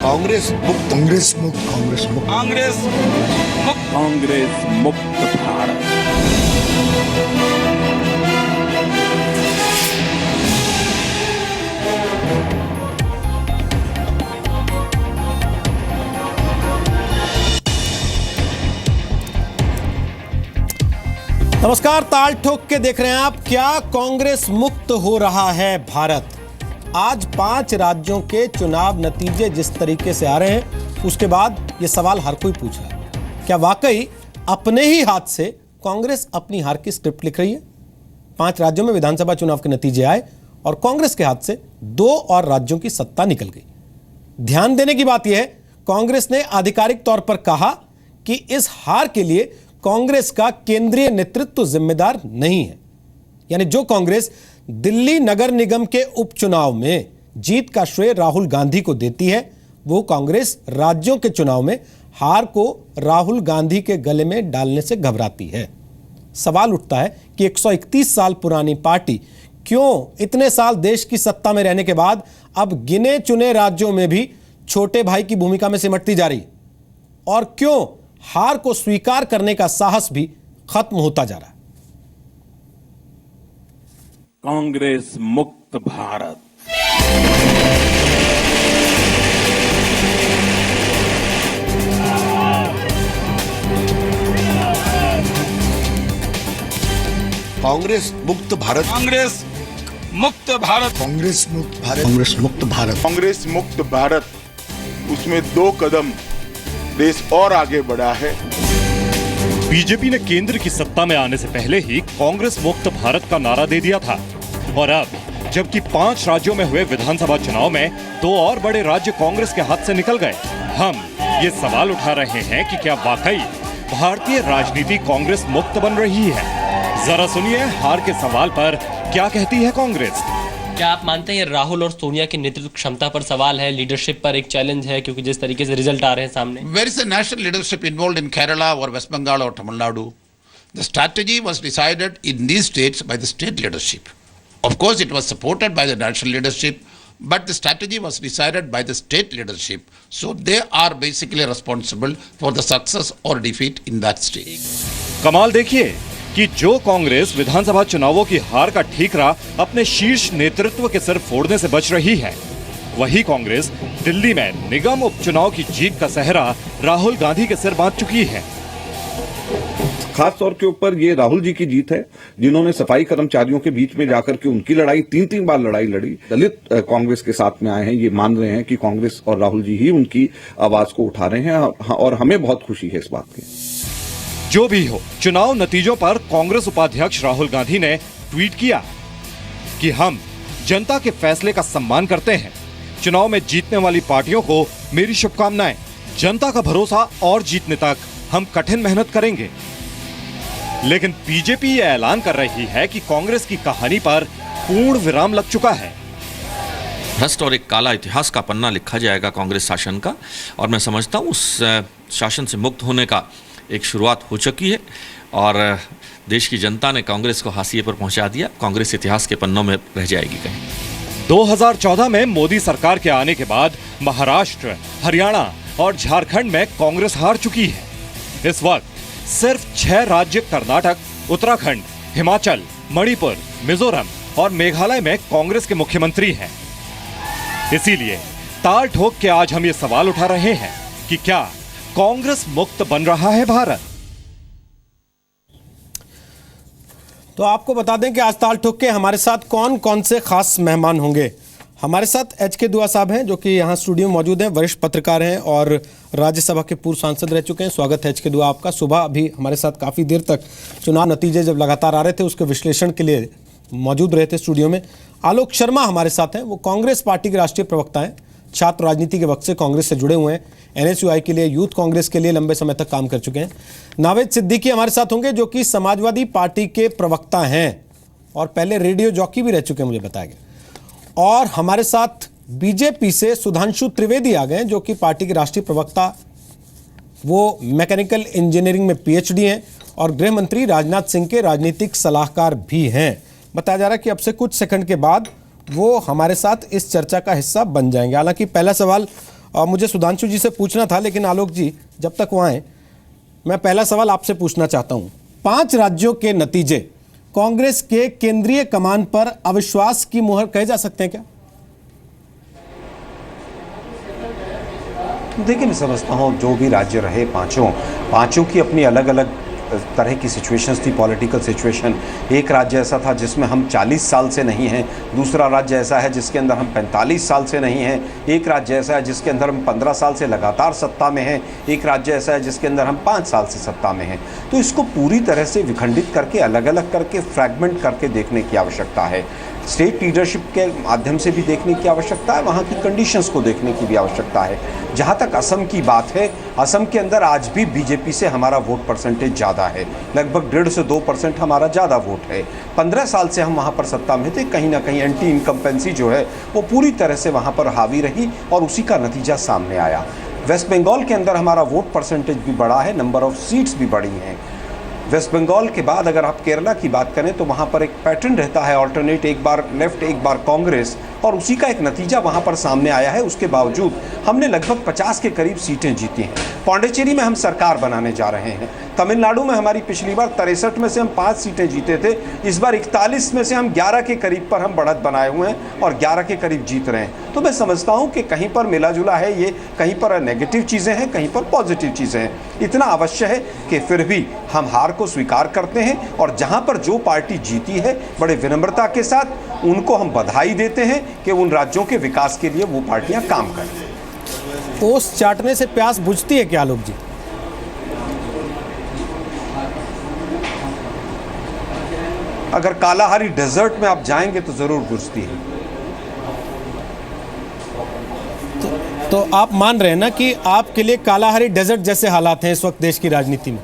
कांग्रेस मुक्त, कांग्रेस मुक्त, कांग्रेस मुक्त, कांग्रेस मुक्त, कांग्रेस मुक्त भारत। नमस्कार, ताल ठोक के देख रहे हैं आप। क्या कांग्रेस मुक्त हो रहा है भारत? आज 5 राज्यों के चुनाव नतीजे जिस तरीके से आ रहे हैं, उसके बाद यह सवाल हर कोई पूछ रहा है, क्या वाकई अपने ही हाथ से कांग्रेस अपनी हार की स्क्रिप्ट लिख रही है? 5 राज्यों में विधानसभा चुनाव के नतीजे आए और कांग्रेस के हाथ से 2 और राज्यों की सत्ता निकल गई। ध्यान देने की बात यह है, कांग्रेस ने आधिकारिक तौर पर कहा कि इस हार के लिए कांग्रेस का केंद्रीय नेतृत्व जिम्मेदार नहीं है। यानी जो कांग्रेस दिल्ली नगर निगम के उपचुनाव में जीत का श्रेय राहुल गांधी को देती है, वो कांग्रेस राज्यों के चुनाव में हार को राहुल गांधी के गले में डालने से घबराती है। सवाल उठता है कि 131 साल पुरानी पार्टी क्यों इतने साल देश की सत्ता में रहने के बाद अब गिने चुने राज्यों में भी छोटे भाई की भूमिका में सिमटती जा रही, और क्यों हार को स्वीकार करने का साहस भी खत्म होता जा रहा है? कांग्रेस मुक्त भारत। कांग्रेस मुक्त भारत, कांग्रेस मुक्त भारत, कांग्रेस मुक्त भारत, कांग्रेस मुक्त भारत, कांग्रेस मुक्त भारत, उसमें 2 कदम देश और आगे बढ़ा है। बीजेपी ने केंद्र की सत्ता में आने से पहले ही कांग्रेस मुक्त भारत का नारा दे दिया था, और अब जबकि 5 राज्यों में हुए विधानसभा चुनाव में 2 और बड़े राज्य कांग्रेस के हाथ से निकल गए, हम ये सवाल उठा रहे हैं कि क्या वाकई भारतीय राजनीति कांग्रेस मुक्त बन रही है? जरा सुनिए हार के सवाल पर क्या कहती है कांग्रेस। क्या आप मानते हैं राहुल और सोनिया की नेतृत्व क्षमता पर सवाल है, लीडरशिप पर एक चैलेंज है, क्योंकि जिस तरीके से रिजल्ट आ रहे हैं सामने? Where is the national leadership involved in Kerala or West Bengal or Tamil Nadu? The strategy was decided in these states by the state leadership. Of course, it was supported by the national leadership, but the strategy was decided by the state leadership. So they are basically responsible for the success or defeat in that state. कमाल देखिए कि जो कांग्रेस विधानसभा चुनावों की हार का ठीकरा अपने शीर्ष नेतृत्व के सिर फोड़ने से बच रही है, वही कांग्रेस दिल्ली में निगम उपचुनाव की जीत का सहरा राहुल गांधी के सिर बांध चुकी है। खास तौर के ऊपर ये राहुल जी की जीत है, जिन्होंने सफाई कर्मचारियों के बीच में जाकर के उनकी लड़ाई 3 बार लड़ाई लड़ी। दलित कांग्रेस के साथ में आए हैं, ये मान रहे हैं कि कांग्रेस और राहुल जी ही उनकी आवाज को उठा रहे हैं, और हमें बहुत खुशी है इस बात की। जो भी हो, चुनाव नतीजों पर कांग्रेस उपाध्यक्ष राहुल गांधी ने ट्वीट किया कि हम जनता के फैसले का सम्मान करते हैं। चुनाव में जीतने वाली पार्टियों को मेरी शुभकामनाएं। जनता का भरोसा और जीतने तक हम कठिन मेहनत करेंगे। लेकिन बीजेपी यह ऐलान कर रही है कि कांग्रेस की कहानी पर पूर्ण विराम लग चुका है। भ्रष्ट और एक काला इतिहास का पन्ना लिखा जाएगा कांग्रेस शासन का, और मैं समझता हूं उस शासन से मुक्त होने का एक शुरुआत हो चुकी है, और देश की जनता ने कांग्रेस को हाशिए पर पहुंचा दिया। कांग्रेस इतिहास के पन्नों में रह जाएगी कहीं। 2014 में मोदी सरकार के आने के बाद महाराष्ट्र, हरियाणा और झारखंड में कांग्रेस हार चुकी है। इस वक्त सिर्फ 6 राज्य कर्नाटक, उत्तराखंड, हिमाचल, मणिपुर, मिजोरम और मेघालय में कांग्रेस के मुख्यमंत्री हैं। इसीलिए ताल ठोक के आज हम ये सवाल उठा रहे हैं कि क्या कांग्रेस मुक्त बन रहा है भारत? तो आपको बता दें कि आज ताल ठोक के हमारे साथ कौन कौन से खास मेहमान होंगे। हमारे साथ एच.के. दुआ साहब हैं, जो कि यहाँ स्टूडियो में मौजूद हैं, वरिष्ठ पत्रकार हैं और राज्यसभा के पूर्व सांसद रह चुके हैं। स्वागत है एच.के. दुआ आपका। सुबह अभी हमारे साथ काफ़ी देर तक चुनाव नतीजे जब लगातार आ रहे थे उसके विश्लेषण के लिए मौजूद रहे थे स्टूडियो में। आलोक शर्मा हमारे साथ हैं, वो कांग्रेस पार्टी के राष्ट्रीय प्रवक्ता हैं, छात्र राजनीति के वक्त से कांग्रेस से जुड़े हुए हैं, NSUI के लिए, यूथ कांग्रेस के लिए लंबे समय तक काम कर चुके हैं। नावेद सिद्दीकी हमारे साथ होंगे, जो कि समाजवादी पार्टी के प्रवक्ता हैं और पहले रेडियो जॉकी भी रह चुके हैं, मुझे बताया गया। और हमारे साथ बीजेपी से सुधांशु त्रिवेदी आ गए, जो कि पार्टी के राष्ट्रीय प्रवक्ता, वो मैकेनिकल इंजीनियरिंग में PhD हैं और गृह मंत्री राजनाथ सिंह के राजनीतिक सलाहकार भी हैं। बताया जा रहा है कि अब से कुछ सेकंड के बाद वो हमारे साथ इस चर्चा का हिस्सा बन जाएंगे। हालांकि पहला सवाल और मुझे सुधांशु जी से पूछना था, लेकिन आलोक जी जब तक वो आए, मैं पहला सवाल आपसे पूछना चाहता हूं। 5 राज्यों के नतीजे कांग्रेस के केंद्रीय कमान पर अविश्वास की मुहर कहे जा सकते हैं क्या? देखिए, मैं समझता हूँ जो भी राज्य रहे पांचों की अपनी अलग अलग तरह की सिचुएशंस थी, पॉलिटिकल सिचुएशन। एक राज्य ऐसा था जिसमें हम 40 साल से नहीं हैं, दूसरा राज्य ऐसा है जिसके अंदर हम 45 साल से नहीं हैं, एक राज्य ऐसा है जिसके अंदर हम 15 साल से लगातार सत्ता में हैं, एक राज्य ऐसा है जिसके अंदर हम 5 साल से सत्ता में हैं। तो इसको पूरी तरह से विखंडित करके, अलग अलग करके, फ्रैगमेंट करके देखने की आवश्यकता है। स्टेट लीडरशिप के माध्यम से भी देखने की आवश्यकता है, वहाँ की कंडीशंस को देखने की भी आवश्यकता है। जहाँ तक असम की बात है, असम के अंदर आज भी बीजेपी से हमारा वोट परसेंटेज ज़्यादा है, लगभग 1.5 से 2% हमारा ज़्यादा वोट है। 15 साल से हम वहाँ पर सत्ता में थे, कहीं ना कहीं एंटी इनकम्पेंसी जो है वो पूरी तरह से वहाँ पर हावी रही और उसी का नतीजा सामने आया। वेस्ट बंगाल के अंदर हमारा वोट परसेंटेज भी बढ़ा है, नंबर ऑफ सीट्स भी बढ़ी हैं। वेस्ट बंगाल के बाद अगर आप केरला की बात करें तो वहाँ पर एक पैटर्न रहता है, ऑल्टरनेट, एक बार लेफ्ट एक बार कांग्रेस, और उसी का एक नतीजा वहाँ पर सामने आया है। उसके बावजूद हमने लगभग 50 के करीब सीटें जीती हैं। पौंडीचेरी में हम सरकार बनाने जा रहे हैं। तमिलनाडु में हमारी पिछली बार 63 में से हम 5 सीटें जीते थे, इस बार 41 में से हम 11 के करीब पर हम बढ़त बनाए हुए हैं और 11 के करीब जीत रहे हैं। तो मैं समझता हूँ कि कहीं पर मिला जुला है, ये कहीं पर नेगेटिव चीज़ें हैं, कहीं पर पॉजिटिव चीज़ें हैं। इतना अवश्य है कि फिर भी हम हार को स्वीकार करते हैं और जहाँ पर जो पार्टी जीती है बड़े विनम्रता के साथ उनको हम बधाई देते हैं कि उन राज्यों के विकास के लिए वो पार्टियां काम करें। ओस चाटने से प्यास बुझती है क्या आलोक जी? अगर कालाहारी डेजर्ट में आप जाएंगे तो जरूर बुझती है। तो आप मान रहे हैं ना कि आपके लिए कालाहारी डेजर्ट जैसे हालात हैं इस वक्त देश की राजनीति में?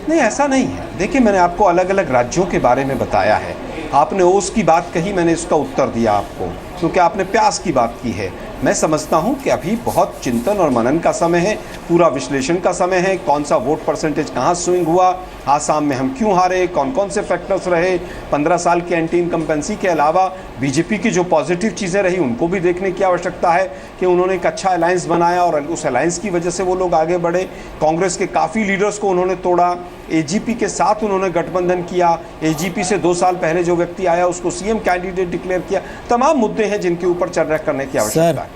नहीं, ऐसा नहीं है। देखिए, मैंने आपको अलग अलग राज्यों के बारे में बताया है। आपने ओस की बात कही, मैंने इसका उत्तर दिया आपको, क्योंकि आपने प्यास की बात की है। मैं समझता हूं कि अभी बहुत चिंतन और मनन का समय है, पूरा विश्लेषण का समय है। कौन सा वोट परसेंटेज कहां स्विंग हुआ, आसाम में हम क्यों हारे, कौन कौन से फैक्टर्स रहे, 15 साल के एंटी इनकम्पेंसी के अलावा बीजेपी की जो पॉजिटिव चीज़ें रही उनको भी देखने की आवश्यकता है कि उन्होंने एक अच्छा अलायंस बनाया और उस अलायंस की वजह से वो लोग आगे बढ़े। कांग्रेस के काफ़ी लीडर्स को उन्होंने तोड़ा, एजीपी के साथ उन्होंने गठबंधन किया, एजीपी से 2 साल पहले जो व्यक्ति आया उसको सीएम कैंडिडेट डिक्लेयर किया। तमाम मुद्दे हैं जिनके ऊपर चर्चा करने की आवश्यकता है।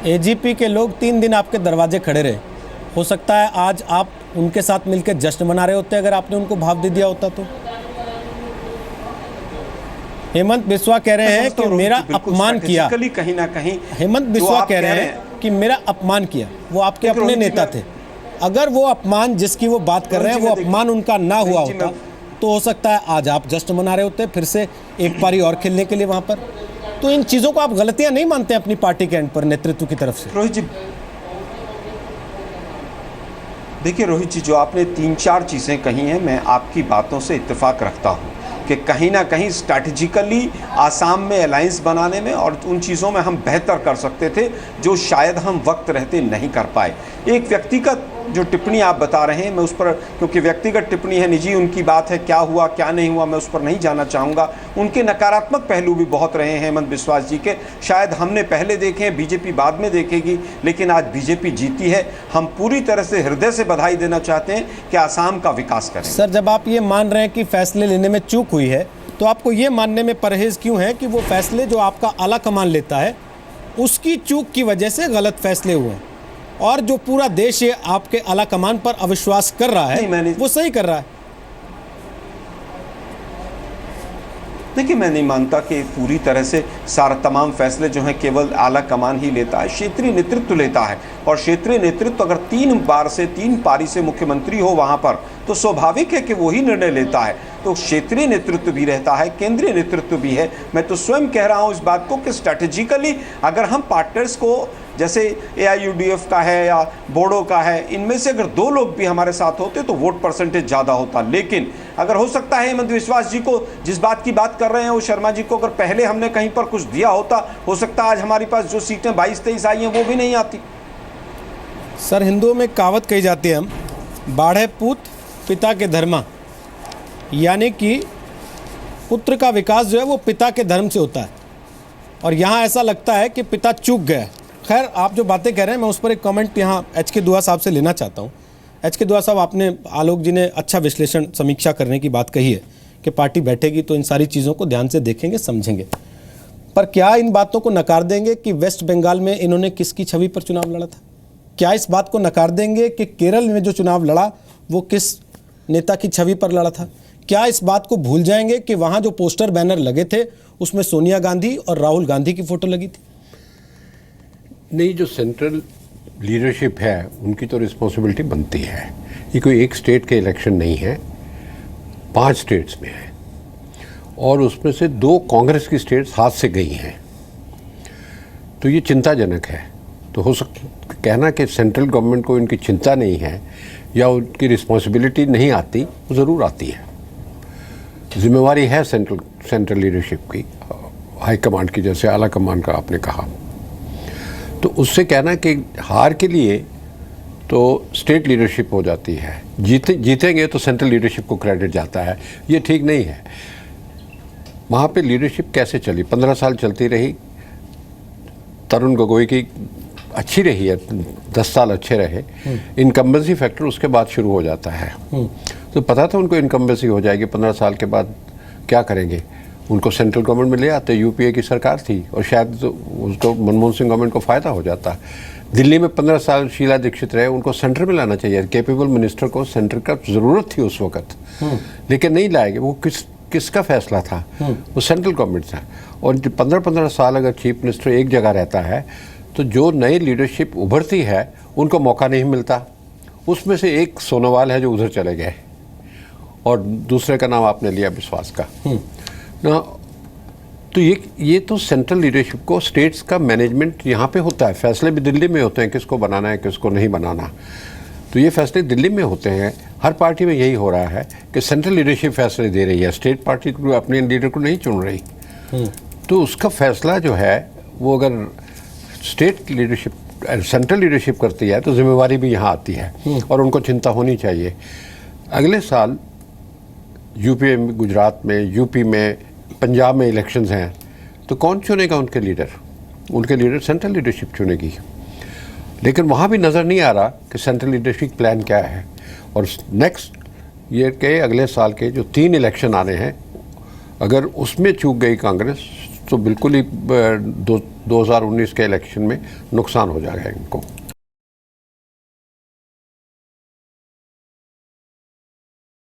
एजीपी के लोग 3 दिन आपके दरवाजे खड़े रहे, हो सकता है आज आप उनके साथ मिलकर जश्न मना रहे होते अगर आपने उनको भाव दे दिया होता तो। हेमंत बिस्वा कह रहे हैं कि मेरा अपमान किया, कहीं ना कहीं हेमंत बिस्वा कह रहे हैं कि मेरा अपमान किया। वो आपके अपने नेता थे, अगर वो अपमान जिसकी वो बात कर रहे हैं वो अपमान उनका ना हुआ होता तो हो सकता है आज आप जश्न मना रहे होते फिर से एक पारी और खेलने के लिए वहां पर। तो इन चीजों को आप गलतियां नहीं मानते अपनी पार्टी के एंड पर, नेतृत्व की तरफ से? रोहित जी, देखिए रोहित जी, जो आपने 3-4 चीज़ें कही हैं, मैं आपकी बातों से इत्तेफाक रखता हूं कि कहीं ना कहीं स्ट्रैटेजिकली आसाम में अलायंस बनाने में और उन चीज़ों में हम बेहतर कर सकते थे जो शायद हम वक्त रहते नहीं कर पाए। एक व्यक्तिगत जो टिप्पणी आप बता रहे हैं, मैं उस पर, क्योंकि व्यक्तिगत टिप्पणी है, निजी उनकी बात है, क्या हुआ क्या नहीं हुआ मैं उस पर नहीं जाना चाहूँगा। उनके नकारात्मक पहलू भी बहुत रहे हैं हेमंत बिस्वा जी के, शायद हमने पहले देखे हैं, बीजेपी बाद में देखेगी, लेकिन आज बीजेपी जीती है। हम पूरी तरह से हृदय से बधाई देना चाहते हैं कि आसाम का विकास करें। सर, जब आप ये मान रहे हैं कि फैसले लेने में चूक हुई है तो आपको ये मानने में परहेज क्यों है कि वो फैसले जो आपका आला कमान लेता है उसकी चूक की वजह से गलत फैसले हुए हैं और जो पूरा देश ये आपके आला कमान पर अविश्वास कर रहा है वो सही कर रहा है? देखिए, मैं नहीं मानता कि पूरी तरह से सारा तमाम फैसले जो हैं केवल आला कमान ही लेता है, क्षेत्रीय नेतृत्व लेता है। और क्षेत्रीय नेतृत्व अगर 3 पारी से मुख्यमंत्री हो वहाँ पर तो स्वाभाविक है कि वही निर्णय लेता है। तो क्षेत्रीय नेतृत्व भी रहता है, केंद्रीय नेतृत्व भी है। मैं तो स्वयं कह रहा हूँ इस बात को कि स्ट्रैटेजिकली अगर हम पार्टनर्स को, जैसे AIUDF का है या बोडो का है, इनमें से अगर 2 लोग भी हमारे साथ होते तो वोट परसेंटेज ज़्यादा होता। लेकिन अगर हो सकता है हेमंत बिस्वा जी को जिस बात की बात कर रहे हैं वो शर्मा जी को अगर पहले हमने कहीं पर कुछ दिया होता, हो सकता है आज हमारे पास जो सीटें 22-23 आई हैं वो भी नहीं आती। सर, हिंदुओं में कहावत कही जाती है, हम बाढ़े पूत पिता के धर्मा, यानी कि पुत्र का विकास जो है वो पिता के धर्म से होता है। और यहाँ ऐसा लगता है कि पिता चूक गए। खैर, आप जो बातें कह रहे हैं, मैं उस पर एक कमेंट यहाँ एच.के. दुआ साहब से लेना चाहता हूँ। एच.के. दुआ साहब, आपने आलोक जी ने अच्छा विश्लेषण, समीक्षा करने की बात कही है कि पार्टी बैठेगी तो इन सारी चीज़ों को ध्यान से देखेंगे, समझेंगे, पर क्या इन बातों को नकार देंगे कि वेस्ट बंगाल में इन्होंने किसकी छवि पर चुनाव लड़ा था? क्या इस बात को नकार देंगे कि केरल में जो चुनाव लड़ा वो किस नेता की छवि पर लड़ा था? क्या इस बात को भूल जाएंगे कि वहाँ जो पोस्टर बैनर लगे थे उसमें सोनिया गांधी और राहुल गांधी की फोटो लगी थी? नहीं, जो सेंट्रल लीडरशिप है उनकी तो रिस्पॉन्सिबिलिटी बनती है। ये कोई एक स्टेट के इलेक्शन नहीं है, 5 स्टेट्स में है और उसमें से 2 कांग्रेस की स्टेट्स हाथ से गई हैं, तो ये चिंताजनक है। तो हो सकता कहना कि सेंट्रल गवर्नमेंट को इनकी चिंता नहीं है या उनकी रिस्पॉन्सिबिलिटी नहीं आती, वो ज़रूर आती है। जिम्मेवारी है सेंट्रल लीडरशिप की, हाई कमांड की, जैसे आला कमान का आपने कहा। तो उससे कहना कि हार के लिए तो स्टेट लीडरशिप हो जाती है, जीतेंगे तो सेंट्रल लीडरशिप को क्रेडिट जाता है, ये ठीक नहीं है। वहाँ पे लीडरशिप कैसे चली? 15 साल चलती रही। तरुण गोगोई की अच्छी रही है, 10 साल अच्छे रहे। इनकम्बेंसी फैक्टर उसके बाद शुरू हो जाता है। तो पता था उनको इनकम्बेंसी हो जाएगी, 15 साल के बाद क्या करेंगे? उनको सेंट्रल गवर्नमेंट में ले आते, यूपीए की सरकार थी और शायद तो उसको मनमोहन सिंह गवर्नमेंट को फ़ायदा हो जाता। दिल्ली में 15 साल शीला दीक्षित रहे, उनको सेंटर में लाना चाहिए। कैपेबल मिनिस्टर को सेंटर का ज़रूरत थी उस वक्त, लेकिन नहीं लाएंगे। वो किसका फैसला था? वो सेंट्रल गवर्नमेंट था। और 15-15 साल अगर चीफ मिनिस्टर एक जगह रहता है तो जो नई लीडरशिप उभरती है उनको मौका नहीं मिलता। उसमें से एक सोनोवाल है जो उधर चले गए और दूसरे का नाम आपने लिया विश्वास का ना। तो ये तो सेंट्रल लीडरशिप को, स्टेट्स का मैनेजमेंट यहाँ पे होता है। फैसले भी दिल्ली में होते हैं, किसको बनाना है किसको नहीं बनाना, तो ये फैसले दिल्ली में होते हैं। हर पार्टी में यही हो रहा है कि सेंट्रल लीडरशिप फैसले दे रही है, स्टेट पार्टी को अपने लीडर को नहीं चुन रही। तो उसका फैसला जो है वो अगर स्टेट लीडरशिप, सेंट्रल लीडरशिप करती है तो जिम्मेवारी भी यहाँ आती है और उनको चिंता होनी चाहिए। अगले साल यूपी में, गुजरात में, यूपी में, पंजाब में इलेक्शंस हैं, तो कौन चुनेगा उनके लीडर? उनके लीडर सेंट्रल लीडरशिप चुनेगी। लेकिन वहाँ भी नज़र नहीं आ रहा कि सेंट्रल लीडरशिप प्लान क्या है। और नेक्स्ट ईयर के, अगले साल के जो 3 इलेक्शन आने हैं, अगर उसमें चूक गई कांग्रेस तो बिल्कुल ही 2019 के इलेक्शन में नुकसान हो जाएगा इनको।